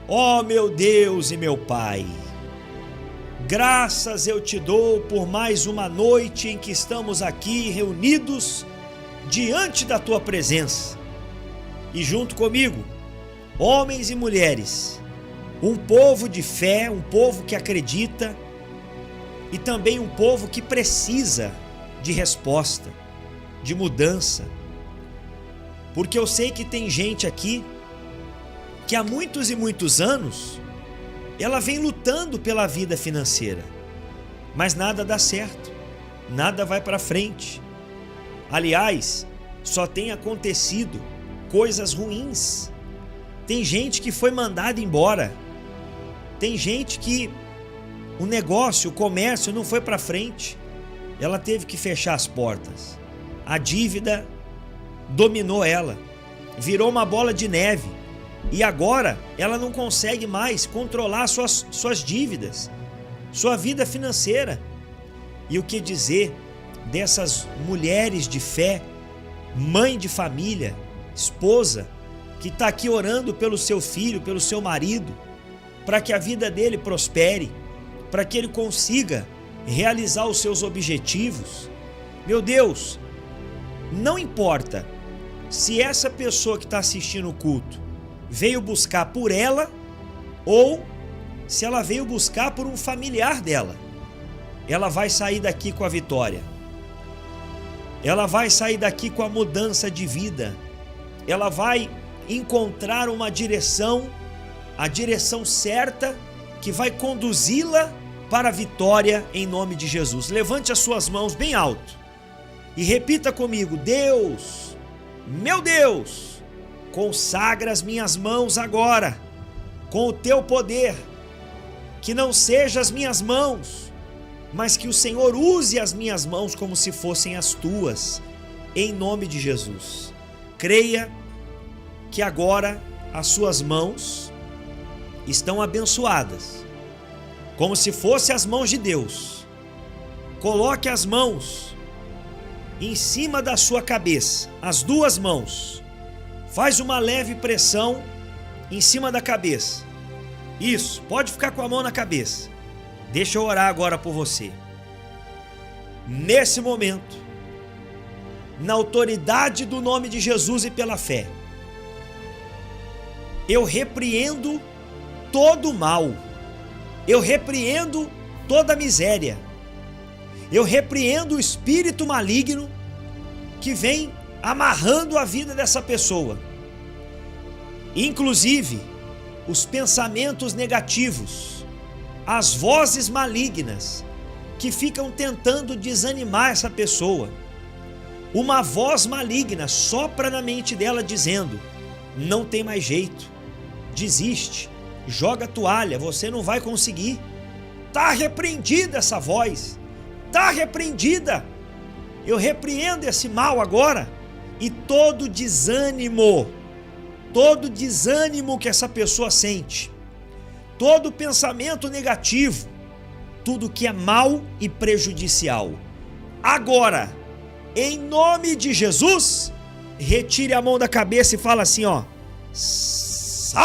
Ó meu Deus e meu Pai, graças eu te dou por mais uma noite em que estamos aqui reunidos diante da tua presença. E junto comigo, homens e mulheres, um povo de fé, um povo que acredita e também um povo que precisa de resposta, de mudança. Porque eu sei que tem gente aqui que há muitos e muitos anos ela vem lutando pela vida financeira, mas nada dá certo, nada vai para frente. Aliás, só tem acontecido coisas ruins. Tem gente que foi mandada embora, tem gente que o negócio, o comércio não foi para frente, ela teve que fechar as portas, a dívida dominou ela, virou uma bola de neve. E agora ela não consegue mais controlar suas dívidas, sua vida financeira. E o que dizer dessas mulheres de fé, mãe de família, esposa, que está aqui orando pelo seu filho, pelo seu marido, para que a vida dele prospere, para que ele consiga realizar os seus objetivos. Meu Deus, não importa se essa pessoa que está assistindo o culto veio buscar por ela ou se ela veio buscar por um familiar dela, ela vai sair daqui com a vitória, ela vai sair daqui com a mudança de vida, ela vai encontrar uma direção, a direção certa que vai conduzi-la para a vitória em nome de Jesus. Levante as suas mãos bem alto e repita comigo: Deus, meu Deus, consagra as minhas mãos agora com o teu poder, que não sejam as minhas mãos, mas que o Senhor use as minhas mãos como se fossem as tuas, em nome de Jesus. Creia que agora as suas mãos estão abençoadas, como se fossem as mãos de Deus. Coloque as mãos em cima da sua cabeça, as duas mãos. Faz uma leve pressão em cima da cabeça. Isso, pode ficar com a mão na cabeça. Deixa eu orar agora por você. Nesse momento, na autoridade do nome de Jesus e pela fé, eu repreendo todo o mal, eu repreendo toda a miséria, eu repreendo o espírito maligno que vem amarrando a vida dessa pessoa, inclusive os pensamentos negativos, as vozes malignas que ficam tentando desanimar essa pessoa. Uma voz maligna sopra na mente dela dizendo: não tem mais jeito, desiste, joga a toalha, você não vai conseguir. Está repreendida essa voz, está repreendida. Eu repreendo esse mal agora. E todo desânimo que essa pessoa sente, todo pensamento negativo, tudo que é mal e prejudicial, agora, em nome de Jesus, retire a mão da cabeça e fala assim, ó: saia!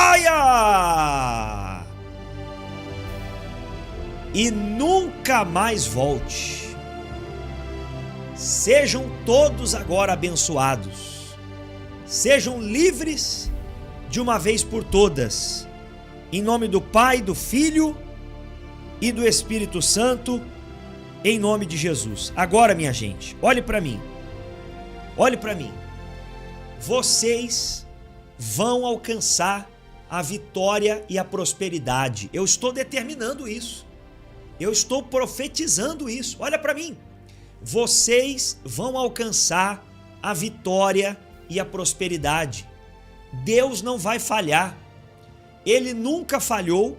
E nunca mais volte. Sejam todos agora abençoados, sejam livres de uma vez por todas, em nome do Pai, do Filho e do Espírito Santo, em nome de Jesus. Agora, minha gente, olhe para mim, vocês vão alcançar a vitória e a prosperidade. Eu estou determinando isso, eu estou profetizando isso. Olha para mim. Vocês vão alcançar a vitória e a prosperidade. Deus não vai falhar. Ele nunca falhou,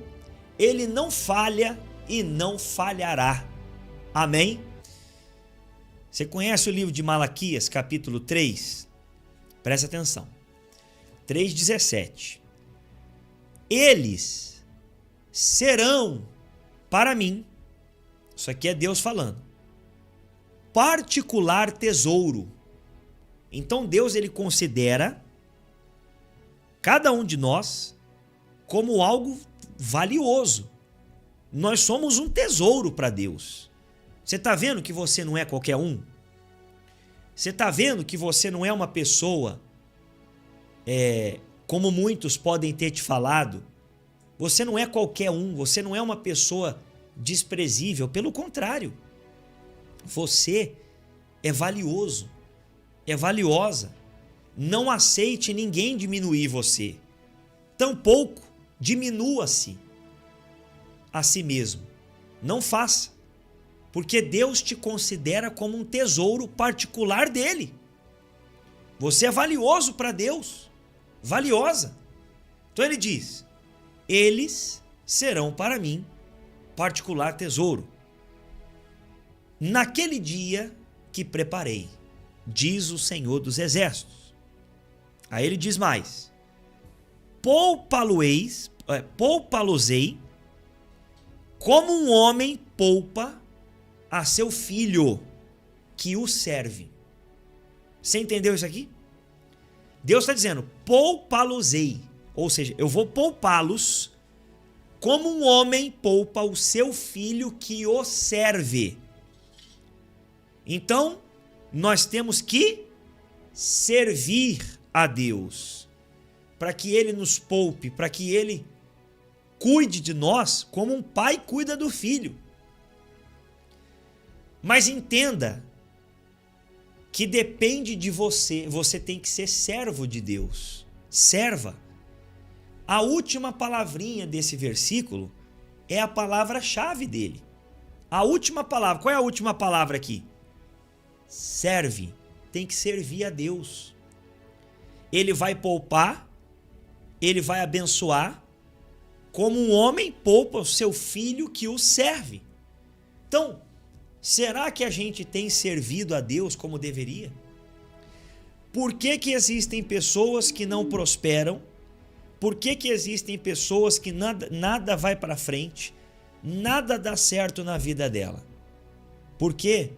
Ele não falha e não falhará. Amém? Você conhece o livro de Malaquias, capítulo 3? Presta atenção. 3,17. Eles serão para mim, isso aqui é Deus falando, particular tesouro. Então Deus, ele considera cada um de nós como algo valioso. Nós somos um tesouro para Deus. Você está vendo que você não é qualquer um? Você está vendo que você não é uma pessoa, como muitos podem ter te falado? Você não é qualquer um, você não é uma pessoa desprezível. Pelo contrário, você é valioso, é valiosa. Não aceite ninguém diminuir você. Tampouco diminua-se a si mesmo. Não faça, porque Deus te considera como um tesouro particular dele. Você é valioso para Deus, valiosa. Então ele diz: eles serão para mim particular tesouro. Naquele dia que preparei, diz o Senhor dos Exércitos. Aí ele diz mais: poupa-los-ei como um homem poupa a seu filho que o serve. Você entendeu isso aqui? Deus está dizendo: poupa-los-ei, ou seja, eu vou poupá-los como um homem poupa o seu filho que o serve. Então, nós temos que servir a Deus, para que Ele nos poupe, para que Ele cuide de nós como um pai cuida do filho. Mas entenda que depende de você, você tem que ser servo de Deus, serva. A última palavrinha desse versículo é a palavra-chave dele. A última palavra, qual é a última palavra aqui? Serve, tem que servir a Deus. Ele vai poupar, ele vai abençoar, como um homem poupa o seu filho que o serve. Então, será que a gente tem servido a Deus como deveria? Por que que existem pessoas que não prosperam? Por que que existem pessoas que nada vai para frente, nada dá certo na vida dela? Porque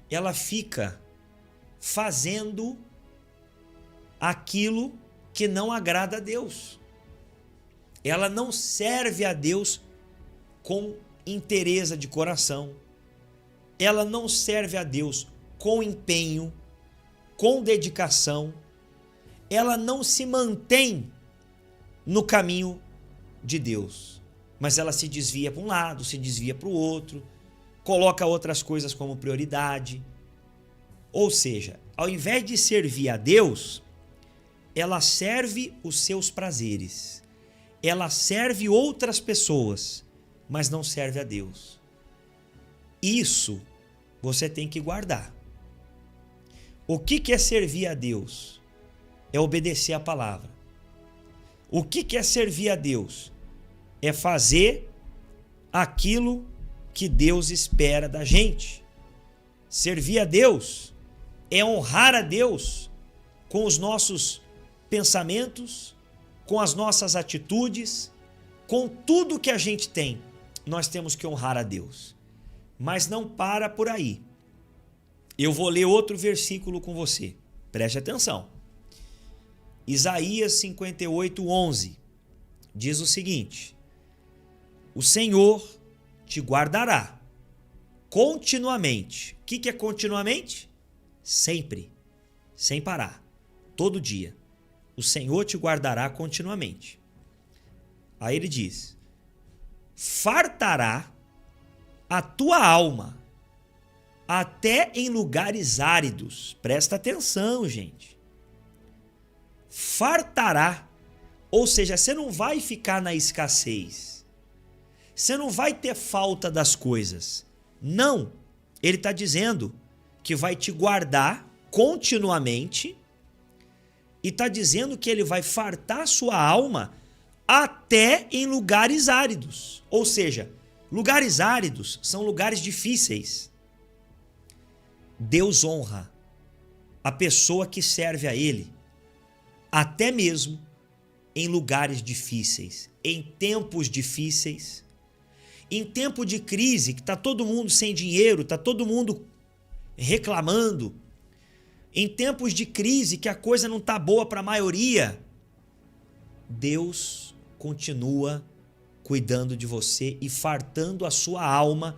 ela fica fazendo aquilo que não agrada a Deus. Ela não serve a Deus com inteireza de coração. Ela não serve a Deus com empenho, com dedicação. Ela não se mantém no caminho de Deus, mas ela se desvia para um lado, se desvia para o outro, coloca outras coisas como prioridade. Ou seja, ao invés de servir a Deus, ela serve os seus prazeres, ela serve outras pessoas, mas não serve a Deus. Isso você tem que guardar. O que é servir a Deus? É obedecer a palavra. O que é servir a Deus? É fazer aquilo que Deus espera da gente. Servir a Deus é honrar a Deus com os nossos pensamentos, com as nossas atitudes, com tudo que a gente tem. Nós temos que honrar a Deus. Mas não para por aí. Eu vou ler outro versículo com você. Preste atenção. Isaías 58:11 diz o seguinte: o Senhor te guardará continuamente. O que é continuamente? Sempre, sem parar, todo dia. O Senhor te guardará continuamente. Aí ele diz: fartará a tua alma até em lugares áridos. Presta atenção, gente. Fartará, ou seja, você não vai ficar na escassez. Você não vai ter falta das coisas. Não. Ele está dizendo que vai te guardar continuamente e está dizendo que ele vai fartar sua alma até em lugares áridos. Ou seja, lugares áridos são lugares difíceis. Deus honra a pessoa que serve a Ele, até mesmo em lugares difíceis, em tempos difíceis, em tempo de crise, que está todo mundo sem dinheiro, está todo mundo reclamando, em tempos de crise que a coisa não está boa para a maioria, Deus continua cuidando de você e fartando a sua alma,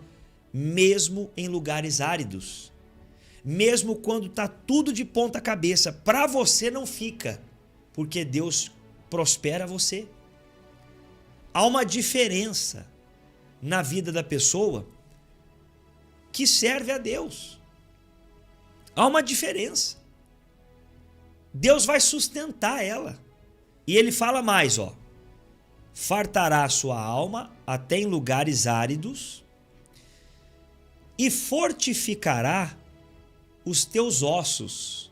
mesmo em lugares áridos. Mesmo quando está tudo de ponta cabeça, para você não fica, porque Deus prospera você. Há uma diferença na vida da pessoa que serve a Deus. Há uma diferença. Deus vai sustentar ela. E ele fala mais, ó. Fartará a sua alma até em lugares áridos e fortificará os teus ossos.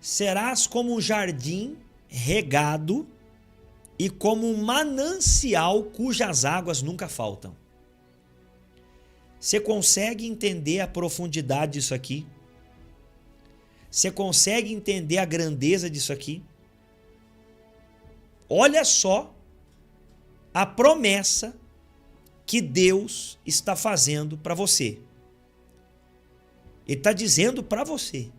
Serás como um jardim regado e como um manancial cujas águas nunca faltam. Você consegue entender a profundidade disso aqui? Você consegue entender a grandeza disso aqui? Olha só a promessa que Deus está fazendo para você. Ele está dizendo para você: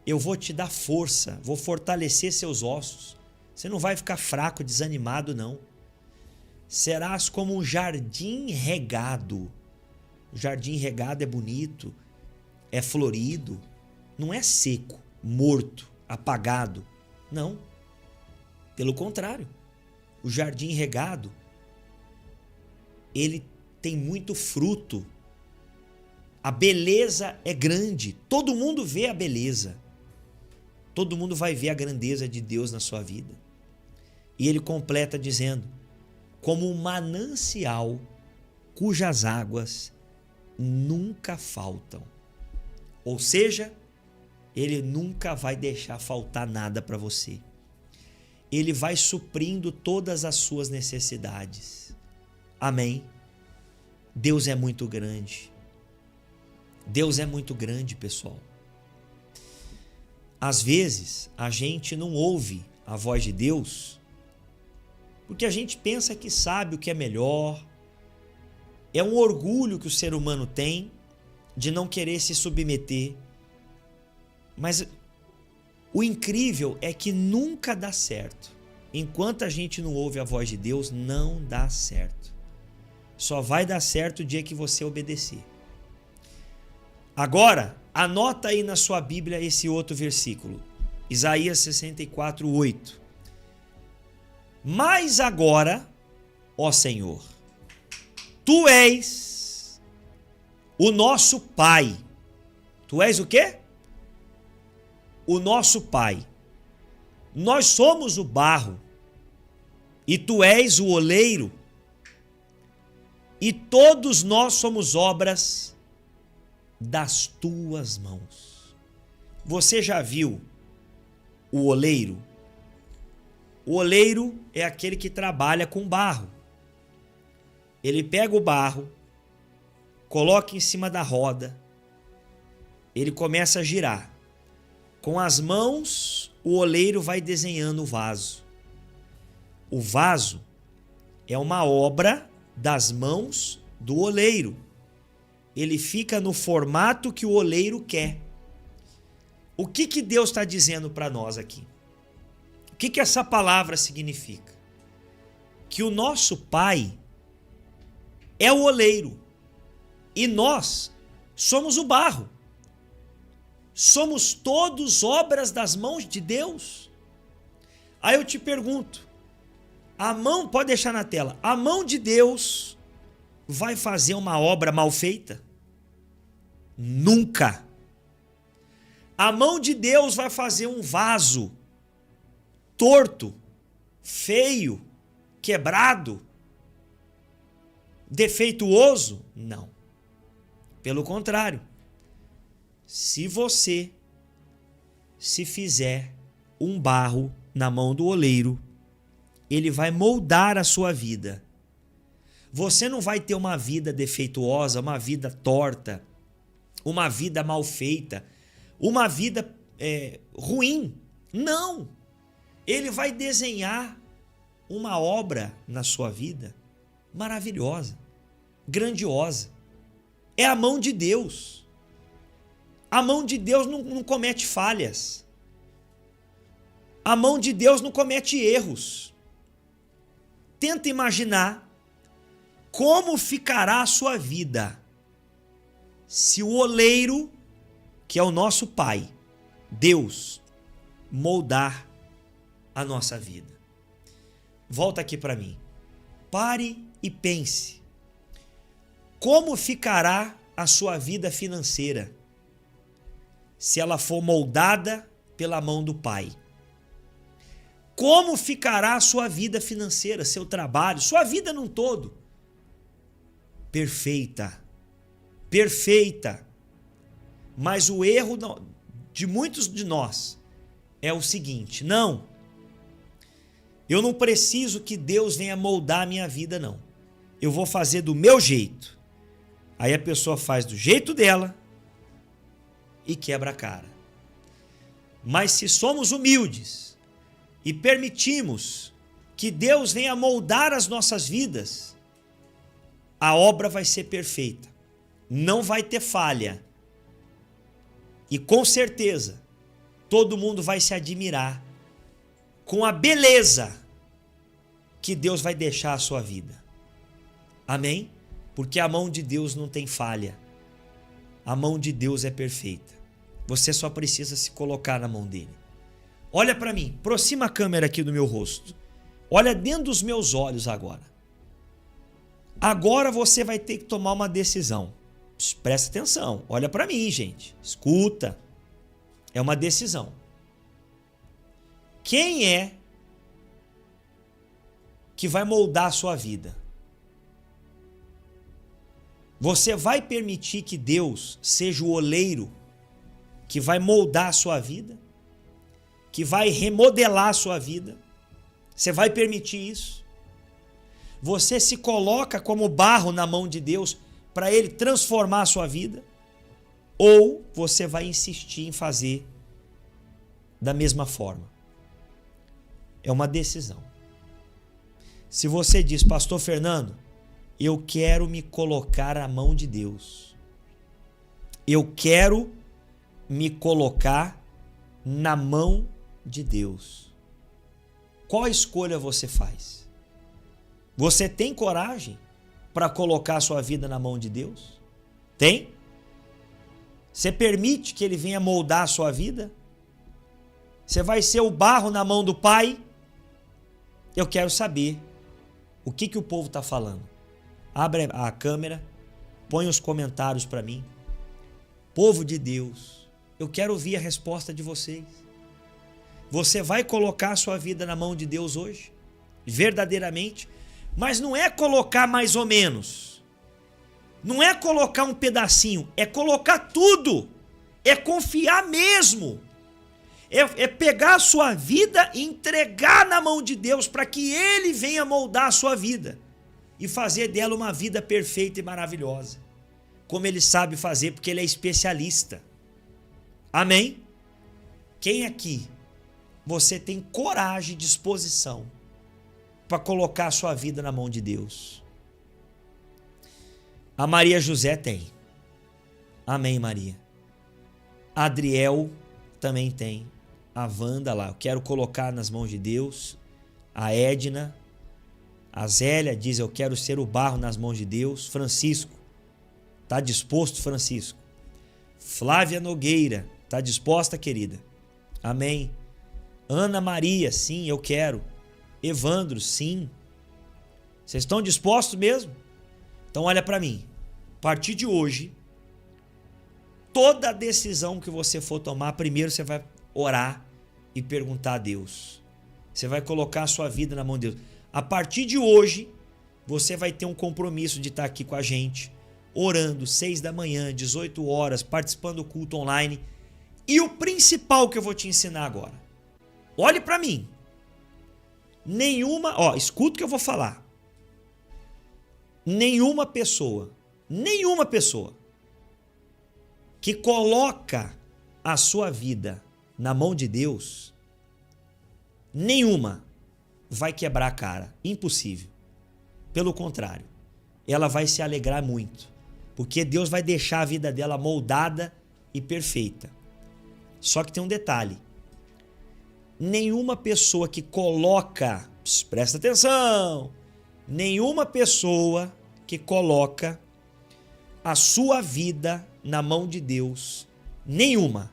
eu vou te dar força, vou fortalecer seus ossos. Você não vai ficar fraco, desanimado, não. Serás como um jardim regado. O jardim regado é bonito, é florido, não é seco, morto, apagado. Não. Pelo contrário, o jardim regado, ele tem muito fruto. A beleza é grande. Todo mundo vê a beleza. Todo mundo vai ver a grandeza de Deus na sua vida. E ele completa dizendo: como um manancial cujas águas nunca faltam. Ou seja, ele nunca vai deixar faltar nada para você. Ele vai suprindo todas as suas necessidades. Amém? Deus é muito grande. Deus é muito grande, pessoal. Às vezes, a gente não ouve a voz de Deus porque a gente pensa que sabe o que é melhor. É um orgulho que o ser humano tem de não querer se submeter. Mas o incrível é que nunca dá certo. Enquanto a gente não ouve a voz de Deus, não dá certo. Só vai dar certo o dia que você obedecer. Agora, anota aí na sua Bíblia esse outro versículo. Isaías 64:8. Mas agora, ó Senhor, Tu és o nosso Pai. Tu és o quê? O nosso Pai. Nós somos o barro e Tu és o oleiro, e todos nós somos obras das Tuas mãos. Você já viu o oleiro? O oleiro é aquele que trabalha com barro. Ele pega o barro, coloca em cima da roda, ele começa a girar. Com as mãos, o oleiro vai desenhando o vaso. O vaso é uma obra das mãos do oleiro. Ele fica no formato que o oleiro quer. O que Deus está dizendo para nós aqui? O que essa palavra significa? Que o nosso Pai é o oleiro e nós somos o barro. Somos todos obras das mãos de Deus. Aí eu te pergunto, a mão, pode deixar na tela, a mão de Deus vai fazer uma obra mal feita? Nunca. A mão de Deus vai fazer um vaso torto, feio, quebrado, defeituoso? Não. Pelo contrário, se você se fizer um barro na mão do oleiro, ele vai moldar a sua vida. Você não vai ter uma vida defeituosa, uma vida torta, uma vida mal feita, uma vida ruim. Não! Ele vai desenhar uma obra na sua vida maravilhosa, grandiosa. É a mão de Deus. A mão de Deus não comete falhas. A mão de Deus não comete erros. tenta imaginar como ficará a sua vida se o oleiro, que é o nosso Pai, Deus, moldar a nossa vida. Volta aqui para mim. Pare e pense. Como ficará a sua vida financeira se ela for moldada pela mão do Pai? Como ficará a sua vida financeira, seu trabalho, sua vida num todo? Perfeita. Perfeita. Mas o erro de muitos de nós é o seguinte: não, eu não preciso que Deus venha moldar a minha vida, não. Eu vou fazer do meu jeito. Aí a pessoa faz do jeito dela e quebra a cara. Mas se somos humildes e permitimos que Deus venha moldar as nossas vidas, a obra vai ser perfeita. Não vai ter falha. E com certeza, todo mundo vai se admirar com a beleza que Deus vai deixar a sua vida. Amém? Porque a mão de Deus não tem falha. A mão de Deus é perfeita. Você só precisa se colocar na mão dele. Olha para mim, aproxima a câmera aqui do meu rosto. Olha dentro dos meus olhos agora. Agora você vai ter que tomar uma decisão. Presta atenção, olha para mim, gente. Escuta. É uma decisão. Quem é que vai moldar a sua vida? Você vai permitir que Deus seja o oleiro que vai moldar a sua vida? Que vai remodelar a sua vida? Você vai permitir isso? Você se coloca como barro na mão de Deus para Ele transformar a sua vida? Ou você vai insistir em fazer da mesma forma? É uma decisão. Se você diz, Pastor Fernando, eu quero me colocar à mão de Deus. Eu quero me colocar na mão de Deus. Qual escolha você faz? Você tem coragem para colocar a sua vida na mão de Deus? Tem? Você permite que Ele venha moldar a sua vida? Você vai ser o barro na mão do Pai? Eu quero saber o que o povo está falando. Abre a câmera, põe os comentários para mim. Povo de Deus, eu quero ouvir a resposta de vocês. Você vai colocar a sua vida na mão de Deus hoje? Verdadeiramente? Mas não é colocar mais ou menos. Não é colocar um pedacinho, é colocar tudo. É confiar mesmo. É pegar a sua vida e entregar na mão de Deus para que Ele venha moldar a sua vida e fazer dela uma vida perfeita e maravilhosa, como Ele sabe fazer, porque Ele é especialista. Amém? Quem aqui você tem coragem e disposição para colocar a sua vida na mão de Deus? A Maria José tem. Amém, Maria. A Adriel também tem. A Wanda lá, eu quero colocar nas mãos de Deus. A Edna. A Zélia diz, eu quero ser o barro nas mãos de Deus. Francisco, tá disposto, Francisco? Flávia Nogueira, tá disposta, querida? Amém. Ana Maria, sim, eu quero. Evandro, sim. Vocês estão dispostos mesmo? Então olha para mim. A partir de hoje, toda decisão que você for tomar, primeiro você vai orar e perguntar a Deus. Você vai colocar a sua vida na mão de Deus. A partir de hoje, você vai ter um compromisso de estar aqui com a gente, orando 6 da manhã, 18 horas, participando do culto online. E o principal que eu vou te ensinar agora. Olhe para mim. Escuta o que eu vou falar. Nenhuma pessoa que coloca a sua vida na mão de Deus, nenhuma vai quebrar a cara. Impossível. Pelo contrário, ela vai se alegrar muito, porque Deus vai deixar a vida dela moldada e perfeita. Só que tem um detalhe. Nenhuma pessoa que coloca, presta atenção, Nenhuma pessoa que coloca a sua vida na mão de Deus, nenhuma,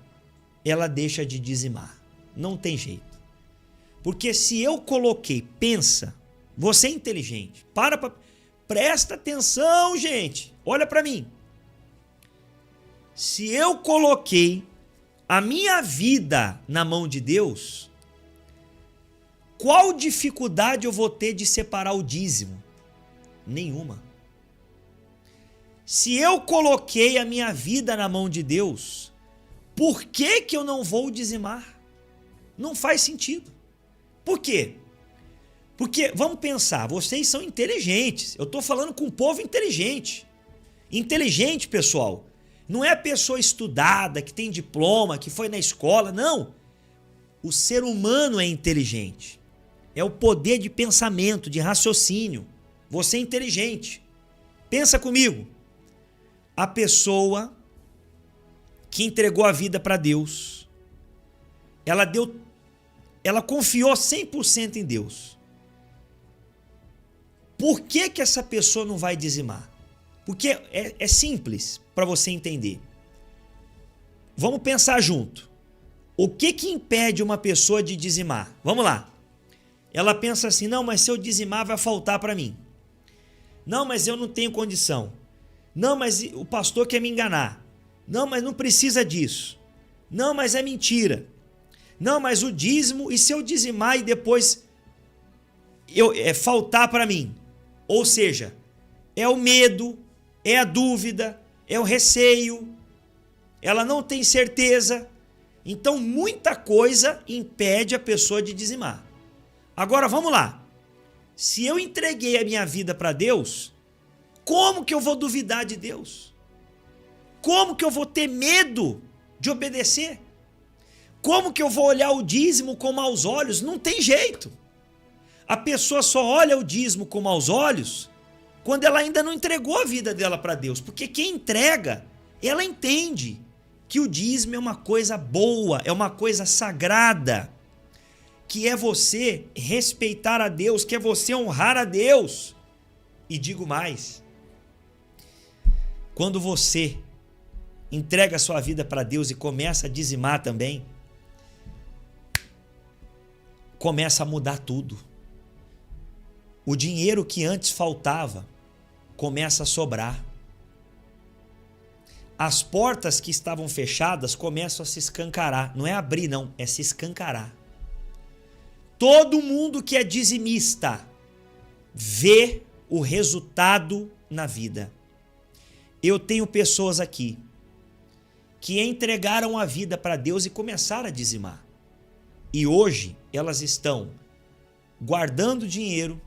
ela deixa de dizimar. Não tem jeito. Porque se eu coloquei, pensa, você é inteligente, presta atenção, gente, olha para mim. Se eu coloquei a minha vida na mão de Deus, qual dificuldade eu vou ter de separar o dízimo? Nenhuma. Se eu coloquei a minha vida na mão de Deus, por que que eu não vou dizimar? Não faz sentido. Por quê? Porque, vamos pensar, vocês são inteligentes. Eu estou falando com um povo inteligente. Inteligente, pessoal, não é a pessoa estudada, que tem diploma, que foi na escola, não. O ser humano é inteligente. É o poder de pensamento, de raciocínio. Você é inteligente. Pensa comigo. A pessoa que entregou a vida para Deus, ela confiou 100% em Deus. Por que que essa pessoa não vai dizimar? Porque é simples para você entender. Vamos pensar junto. O que que impede uma pessoa de dizimar? Vamos lá. Ela pensa assim, não, mas se eu dizimar vai faltar para mim. Não, mas eu não tenho condição. Não, mas o pastor quer me enganar. Não, mas não precisa disso. Não, mas é mentira. Não, mas o dízimo, e se eu dizimar e depois faltar para mim? Ou seja, é o medo, é a dúvida, é o receio, ela não tem certeza. Então muita coisa impede a pessoa de dizimar. Agora vamos lá. Se eu entreguei a minha vida para Deus, como que eu vou duvidar de Deus? Como que eu vou ter medo de obedecer? Como que eu vou olhar o dízimo com maus olhos? Não tem jeito. A pessoa só olha o dízimo com maus olhos quando ela ainda não entregou a vida dela para Deus. Porque quem entrega, ela entende que o dízimo é uma coisa boa, é uma coisa sagrada, que é você respeitar a Deus, que é você honrar a Deus. E digo mais, quando você entrega a sua vida para Deus e começa a dizimar também, começa a mudar tudo. O dinheiro que antes faltava começa a sobrar. As portas que estavam fechadas começam a se escancarar. Não é abrir, não, é se escancarar. Todo mundo que é dizimista vê o resultado na vida. Eu tenho pessoas aqui que entregaram a vida para Deus e começaram a dizimar. E hoje elas estão guardando dinheiro,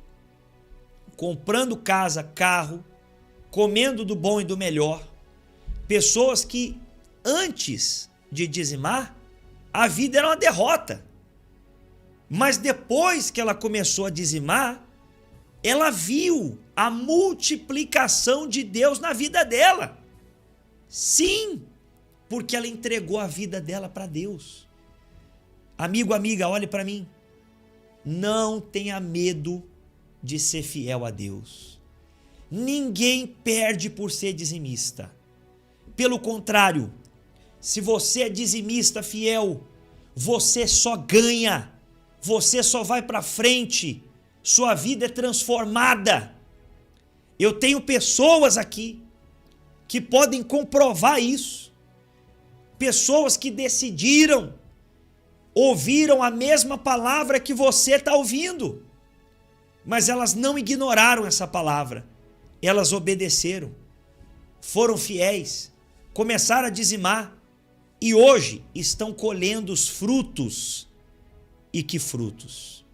comprando casa, carro, comendo do bom e do melhor. Pessoas que antes de dizimar, a vida era uma derrota. Mas depois que ela começou a dizimar, ela viu a multiplicação de Deus na vida dela. Sim, porque ela entregou a vida dela para Deus. Amigo, amiga, olhe para mim. Não tenha medo de ser fiel a Deus. Ninguém perde por ser dizimista. Pelo contrário, se você é dizimista fiel, você só ganha, você só vai para frente, sua vida é transformada. Eu tenho pessoas aqui que podem comprovar isso. Pessoas que decidiram, ouviram a mesma palavra que você está ouvindo, mas elas não ignoraram essa palavra, elas obedeceram, foram fiéis, começaram a dizimar e hoje estão colhendo os frutos. E que frutos?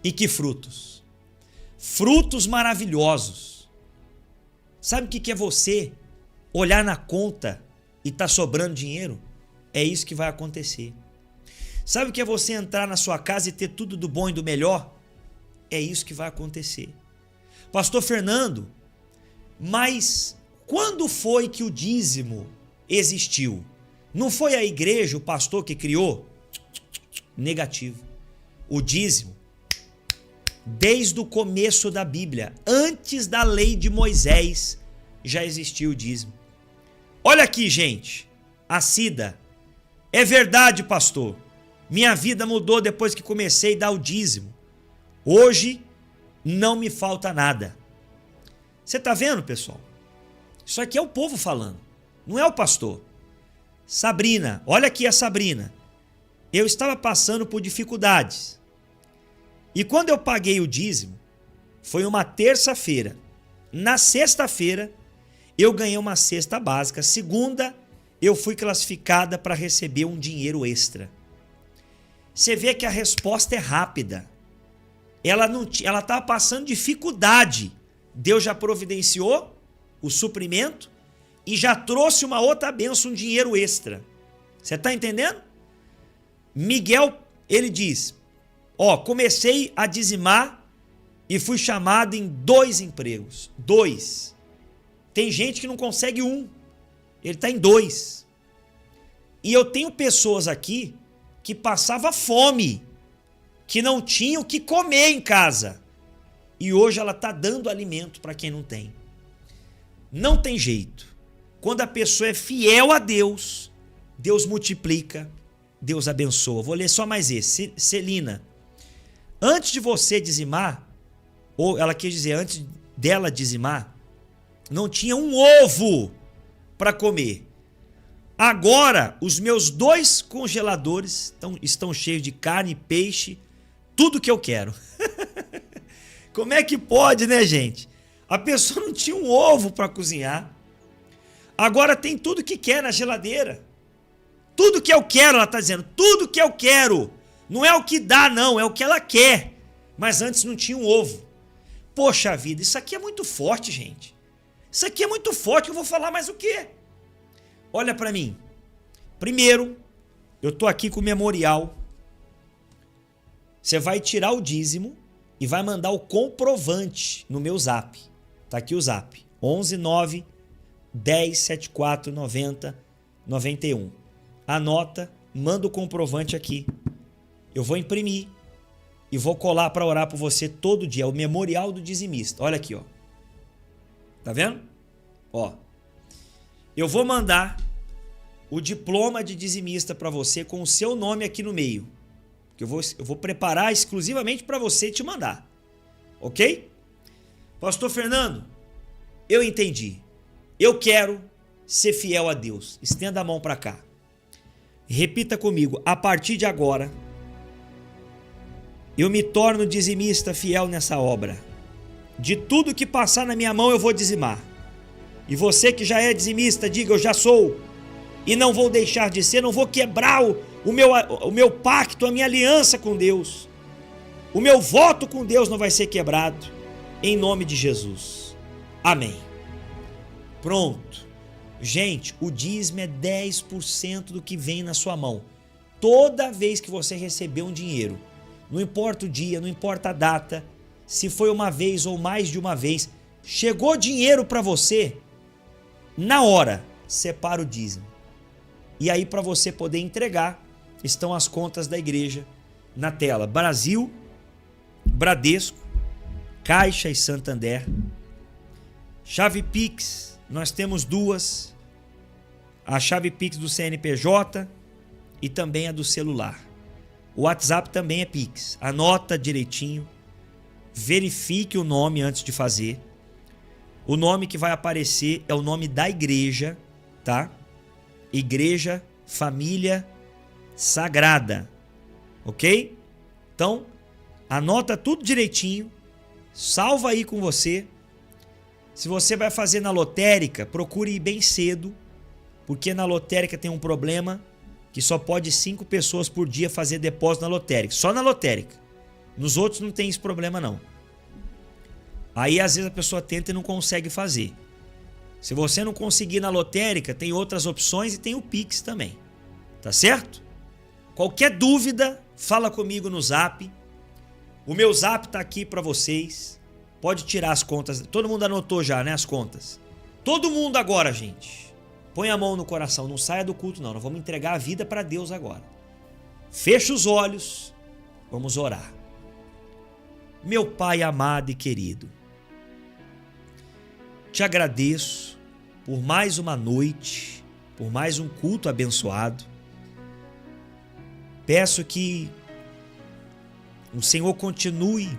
E que frutos? Frutos maravilhosos. Sabe o que é você olhar na conta e tá sobrando dinheiro? É isso que vai acontecer. Sabe o que é você entrar na sua casa e ter tudo do bom e do melhor? É isso que vai acontecer. Pastor Fernando, mas quando foi que o dízimo existiu? Não foi a igreja, o pastor que criou? Negativo. O dízimo Desde o começo da Bíblia, antes da lei de Moisés, já existia o dízimo. Olha aqui, gente, a Cida. É verdade, pastor. Minha vida mudou depois que comecei a dar o dízimo. Hoje não me falta nada. Você está vendo, pessoal? Isso aqui é o povo falando, não é o pastor. Sabrina, olha aqui a Sabrina. Eu estava passando por dificuldades. E quando eu paguei o dízimo, foi uma terça-feira. Na sexta-feira, eu ganhei uma cesta básica. Segunda, eu fui classificada para receber um dinheiro extra. Você vê que a resposta é rápida. Ela estava passando dificuldade. Deus já providenciou o suprimento e já trouxe uma outra bênção, um dinheiro extra. Você está entendendo? Miguel, ele diz, comecei a dizimar e fui chamado em 2 empregos. 2. Tem gente que não consegue 1. Ele está em 2. E eu tenho pessoas aqui que passavam fome, que não tinham o que comer em casa. E hoje ela está dando alimento para quem não tem. Não tem jeito. Quando a pessoa é fiel a Deus, Deus multiplica, Deus abençoa. Vou ler só mais esse. Celina, antes de você dizimar, ou ela quer dizer, antes dela dizimar, não tinha um ovo para comer. Agora, os meus 2 congeladores estão cheios de carne, peixe, tudo que eu quero. Como é que pode, né, gente? A pessoa não tinha um ovo para cozinhar. Agora tem tudo que quer na geladeira. Tudo que eu quero, ela está dizendo. Tudo que eu quero. Não é o que dá, não. É o que ela quer. Mas antes não tinha um ovo. Poxa vida, isso aqui é muito forte, gente. Isso aqui é muito forte. Eu vou falar mais o quê? Olha para mim. Primeiro, eu estou aqui com o memorial. Você vai tirar o dízimo e vai mandar o comprovante no meu zap. Tá aqui o zap. 11 9 10 74 90 91. Anota, manda o comprovante aqui. Eu vou imprimir e vou colar para orar por você todo dia. É o memorial do dizimista. Olha aqui, ó. Tá vendo? Ó. Eu vou mandar o diploma de dizimista para você com o seu nome aqui no meio. Que eu vou preparar exclusivamente para você te mandar. Ok? Pastor Fernando, eu entendi. Eu quero ser fiel a Deus. Estenda a mão para cá. Repita comigo. A partir de agora, eu me torno dizimista fiel nessa obra. De tudo que passar na minha mão, eu vou dizimar. E você que já é dizimista, diga, eu já sou. E não vou deixar de ser, não vou quebrar o meu pacto, a minha aliança com Deus. O meu voto com Deus não vai ser quebrado. Em nome de Jesus. Amém. Pronto. Gente, o dízimo é 10% do que vem na sua mão. Toda vez que você receber um dinheiro, não importa o dia, não importa a data, se foi uma vez ou mais de uma vez, chegou dinheiro para você, na hora, separa o dízimo. E aí, para você poder entregar, estão as contas da igreja na tela. Brasil, Bradesco, Caixa e Santander. Chave Pix, nós temos 2. A chave Pix do CNPJ e também a do celular. O WhatsApp também é Pix. Anota direitinho. Verifique o nome antes de fazer. O nome que vai aparecer é o nome da igreja, tá? Igreja Família Sagrada, ok? Então, anota tudo direitinho, salva aí com você. Se você vai fazer na lotérica, procure ir bem cedo, porque na lotérica tem um problema que só pode 5 pessoas por dia fazer depósito na lotérica, só na lotérica. Nos outros não tem esse problema não. Aí às vezes a pessoa tenta e não consegue fazer. Se você não conseguir na lotérica, tem outras opções e tem o Pix também. Tá certo? Qualquer dúvida, fala comigo no Zap. O meu Zap tá aqui para vocês. Pode tirar as contas. Todo mundo anotou já, né, as contas? Todo mundo agora, gente. Põe a mão no coração, não saia do culto não. Nós vamos entregar a vida para Deus agora. Fecha os olhos. Vamos orar. Meu Pai amado e querido, te agradeço por mais uma noite, por mais um culto abençoado. Peço que o Senhor continue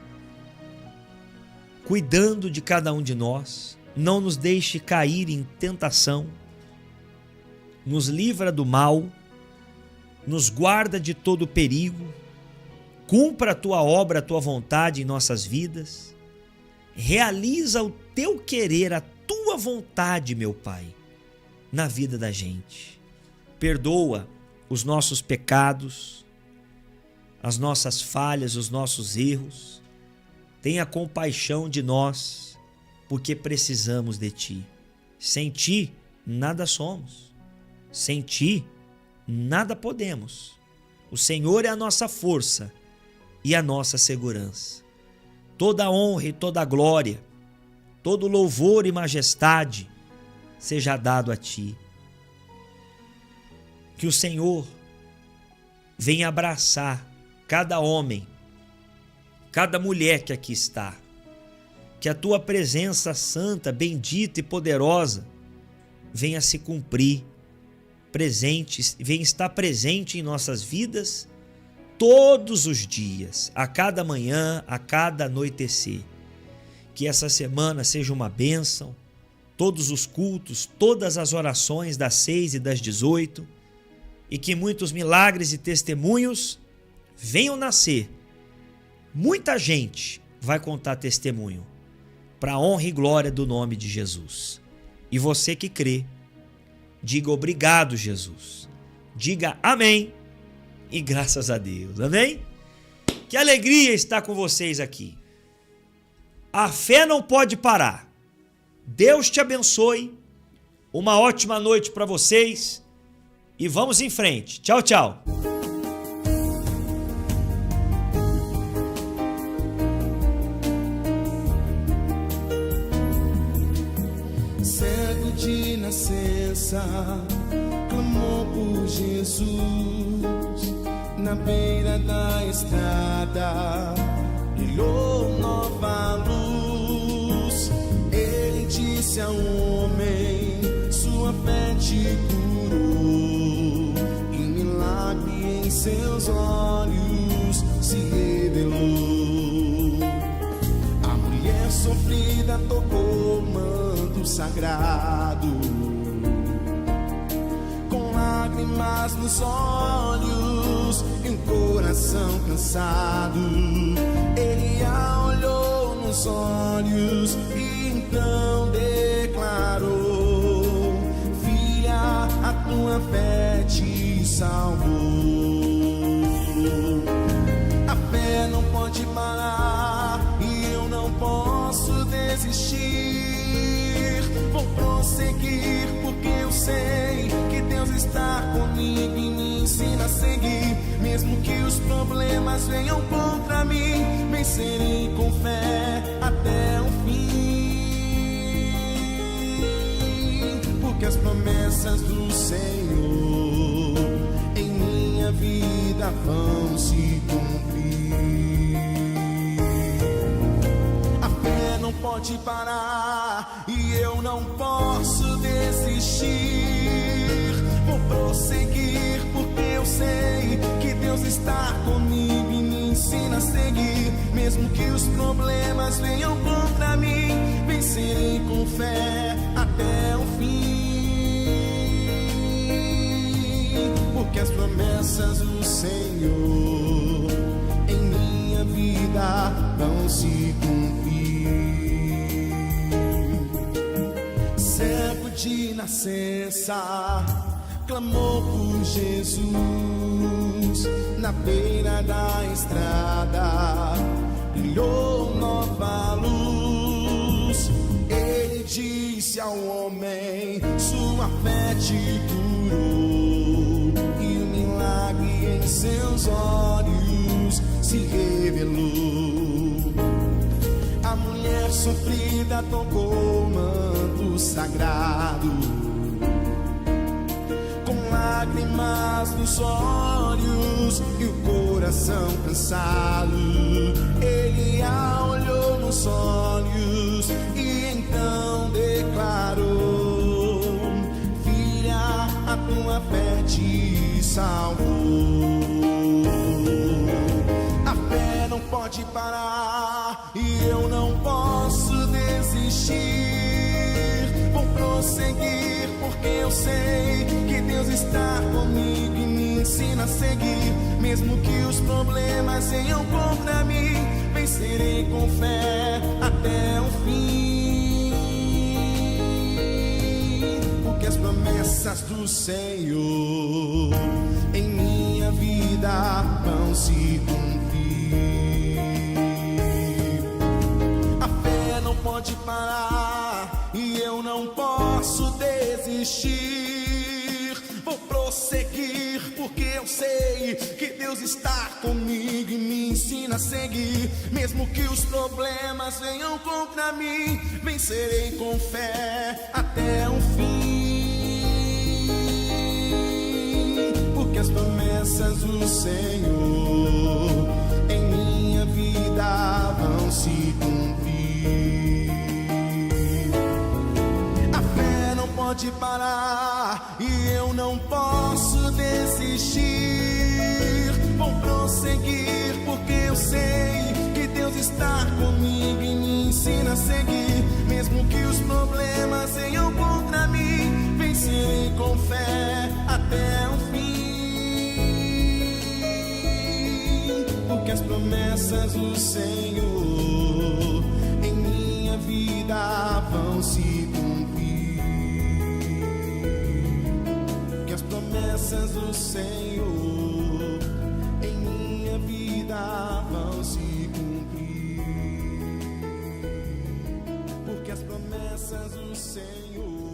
cuidando de cada um de nós, não nos deixe cair em tentação, nos livra do mal, nos guarda de todo perigo, cumpra a tua obra, a tua vontade em nossas vidas, realiza o teu querer, a tua vontade, meu Pai, na vida da gente. Perdoa os nossos pecados, as nossas falhas, os nossos erros. Tenha compaixão de nós, porque precisamos de Ti. Sem Ti, nada somos. Sem Ti, nada podemos. O Senhor é a nossa força e a nossa segurança. Toda honra e toda glória, todo louvor e majestade seja dado a Ti. Que o Senhor venha abraçar cada homem, cada mulher que aqui está. Que a Tua presença santa, bendita e poderosa venha se cumprir, venha estar presente em nossas vidas todos os dias, a cada manhã, a cada anoitecer. Que essa semana seja uma bênção, todos os cultos, todas as orações das 6 e das 18, e que muitos milagres e testemunhos venham nascer. Muita gente vai contar testemunho para a honra e glória do nome de Jesus. E você que crê, diga obrigado, Jesus. Diga amém e graças a Deus. Amém? Que alegria estar com vocês aqui. A fé não pode parar. Deus te abençoe. Uma ótima noite para vocês e vamos em frente. Tchau, tchau. Cego de nascença, clamou por Jesus na beira da estrada, brilhou nova luz. Ele disse ao homem: sua fé te curou, e um milagre em seus olhos se revelou. A mulher sofrida tocou o manto sagrado, com lágrimas nos olhos e um coração cansado. Ele a olhou nos olhos e então declarou: filha, a tua fé te salvou. A fé não pode parar e eu não posso desistir. Vou prosseguir porque eu sei que Deus está comigo e me ensina a seguir. Mesmo que os problemas venham contra mim, vencerei com fé até o fim. Porque as promessas do Senhor em minha vida vão se cumprir. A fé não pode parar e eu não posso desistir. Vou prosseguir porque eu sei que Deus está comigo e me ensina a seguir. Mesmo que os problemas venham contra mim, vencerei com fé até o fim. Porque as promessas do Senhor em minha vida vão se cumprir. Cego de nascença, clamou por Jesus na beira da estrada, brilhou nova luz. Ele disse ao homem: sua fé te curou, e um milagre em seus olhos se revelou. A mulher sofrida tocou o manto sagrado, com lágrimas lágrimas nos olhos e o coração cansado. Ele a olhou nos olhos e então declarou: filha, a tua fé te salvou. A fé não pode parar e eu não posso desistir. Vou prosseguir porque eu sei que Deus está comigo e me ensina a seguir. Mesmo que os problemas venham contra mim, vencerei com fé até o fim. Porque as promessas do Senhor em minha vida vão se cumprir. A fé não pode parar e eu não posso desistir. Vou prosseguir porque eu sei que Deus está comigo e me ensina a seguir. Mesmo que os problemas venham contra mim, vencerei com fé até o fim. Porque as promessas do Senhor em minha vida vão se cumprir. A fé não pode parar e eu não posso desistir. Vou prosseguir porque eu sei que Deus está comigo e me ensina a seguir. Mesmo que os problemas venham contra mim, vencerei com fé até o fim. Porque as promessas do Senhor em minha vida vão se cumprir. Que as promessas do Senhor em minha vida vão se cumprir. Porque as promessas do Senhor